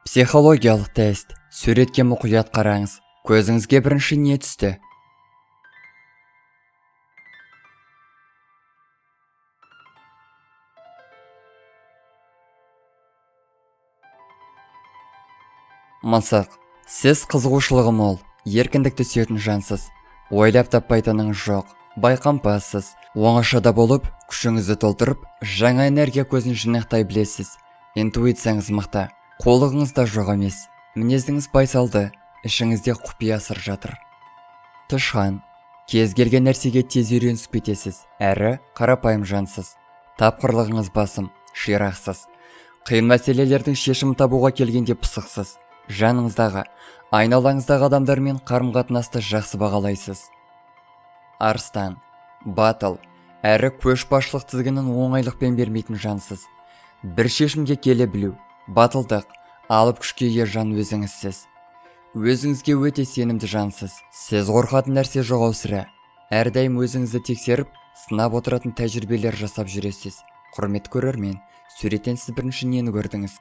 Психологиялық тест. Суретке мұқият қараңыз. Көзіңізге бірінші не түсті? Мысық. Сіз қызығушылығы мол, еркіндікті сүйетін жансыз. Ойлап таппайтыныңыз жоқ. Байқампазсыз. Оңашада болып, күшіңізді толтырып, жаңа энергия көзін жинақтай білесіз. Интуицияңыз мықты. Қолығыңызда жоқ емес. Мінезіңіз байсалды. Ішіңізде құпия сыр жатыр. Тышқан. Кез келген нәрсеге тез үйренісіп кетесіз. Әрі қарапайым жансыз. Тапқырлығыңыз басым, ширақсыз. Қиын мәселелердің шешімін табуға келгенде пысықсыз. Жаныңыздағы, айналаңыздағы адамдармен қарым-қатынасты жақсы бағалайсыз. Арыстан. Батыл. Әрі көшбасшылық тізгінін оңайлықпен бермейтін жансыз. Бір шешімге келе білу. Батылдық. Алып күшке ие жан өзіңізсіз. Өзіңізге өте сенімді жансыз. Сіз қорқатын нәрсе жоқ ау сірә. Әрдайым өзіңізді тексеріп, сынап отыратын тәжірибелер жасап жүресіз. Құрметті көрермен, суреттен сіз бірінші нені көрдіңіз?